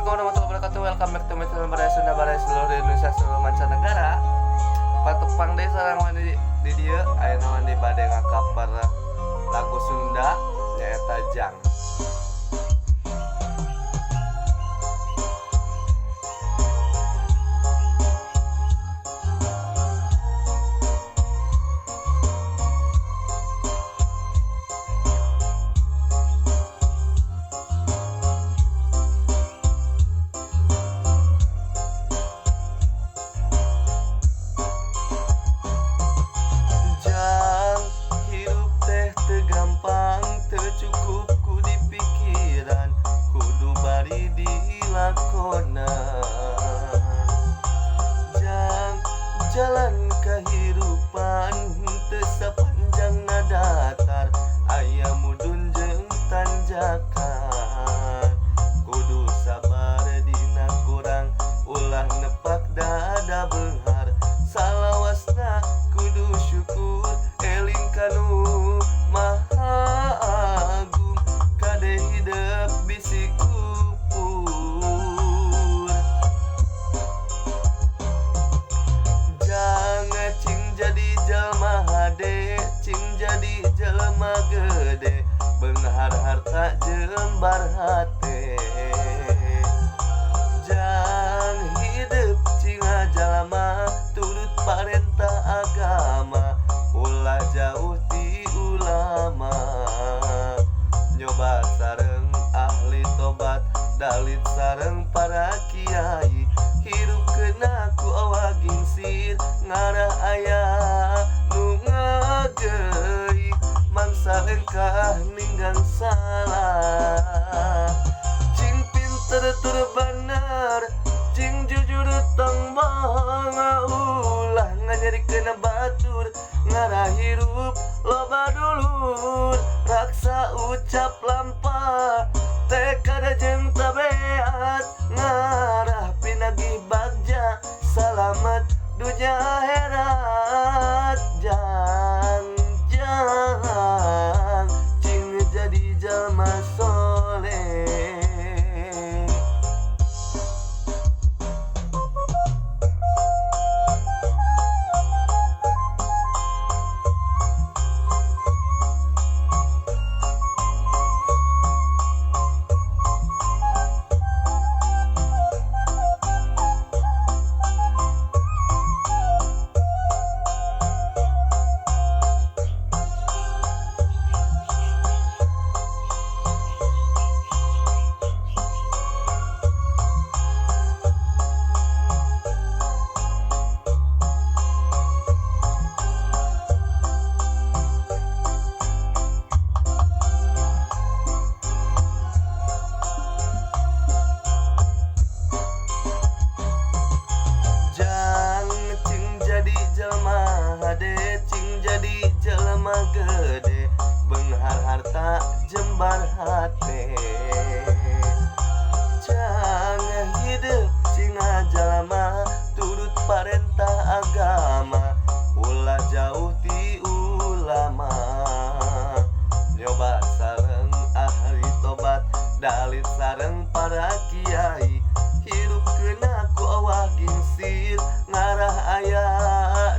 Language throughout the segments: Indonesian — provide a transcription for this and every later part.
Assalamualaikum warahmatullahi wabarakatuh. Welcome back to my channel Badai Sunda, Badai seluruh Indonesia, seluruh mancanegara. Patupang deh sareng mandi di dia. Ayeuna mandi bade ngakaper lagu Sunda nyaeta Jang. Cukup ku di pikiran kudu bari dilakonan. Jang jalan kehidupan teu sapanjang ngadatar aya mudun jeung tanjakan. Kudu sabar dina kurang ulah nepak dada beunghar. Salawasna kudu syukur eling kanu maha agung kade hidup bisi kupur. Jangan cing jadi jelma hade, cing jadi jelma gede, beunghar harta jembar hate. Jang hidup cing jalma turut parentah agama, ulah jauh ti ulama. Nyoba sareng ahli tobat, dalit sareng para kiai. Hirup kena ku awaging sir, ngarah aya nu ngageuy. Mangsa engkah ninggang salah. Cing pinter tur bener, cing jujur tong bohong. Ulah nganyarikeun batur, ngarah hirup loba dulur. Raksa ucap lampah, tekad jeung tabeat. Ngarah pinagih bagja, salamet dunya herat. Jang cing jadi jalma soleh. Cing jadi jelema gede, beunghar harta jembar hate. Jangan hidup cing jalma turut parentah agama, ulah jauh ti ulama. Nyoba sareng ahli tobat, dalit sareng para kiai. Hirup kena ku awaging sir, ngarah aya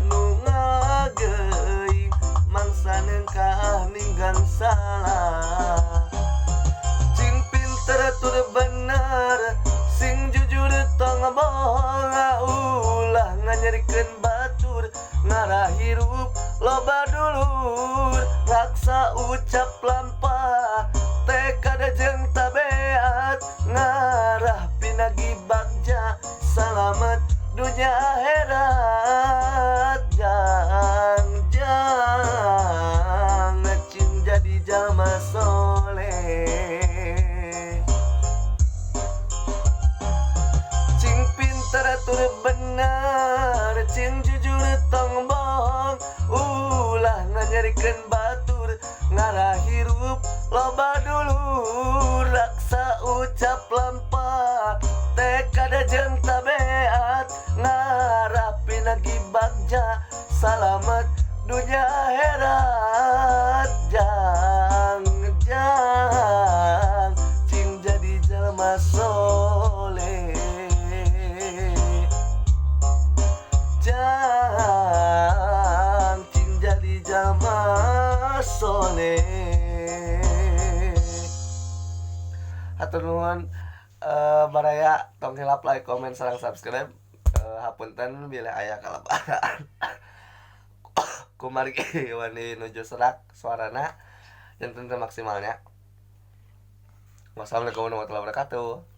nu ngageuy. Mangsa nengkah ninggang salah. Cing pinter tur bener, sing jujur tong bohong. Ulah nganyarikeun batur, ngarah hirup loba dulur. Raksa ucap lampah, tekad jeung tabeat. Ngarah pinagi bagja, salamet dunya herat. Jang cing jadi jalma soleh. Cing pinter tur bener, cing jujur tong bohong. Ulah nganyarikeun batur, ngarah hirup loba dulur. Raksa ucap lampah, tekad jeung tabeat. Ngarah pinagi bagja, salamet dunya herat. Jang cing jadi jalma soleh. sone. Hatur nuhun baraya tong hilap like comment sareng subscribe. Hapunten bila aya kalabaan. Kumari wani nuju serak suarana yang tentu maksimalnya. Wassalamualaikum warahmatullahi wabarakatuh.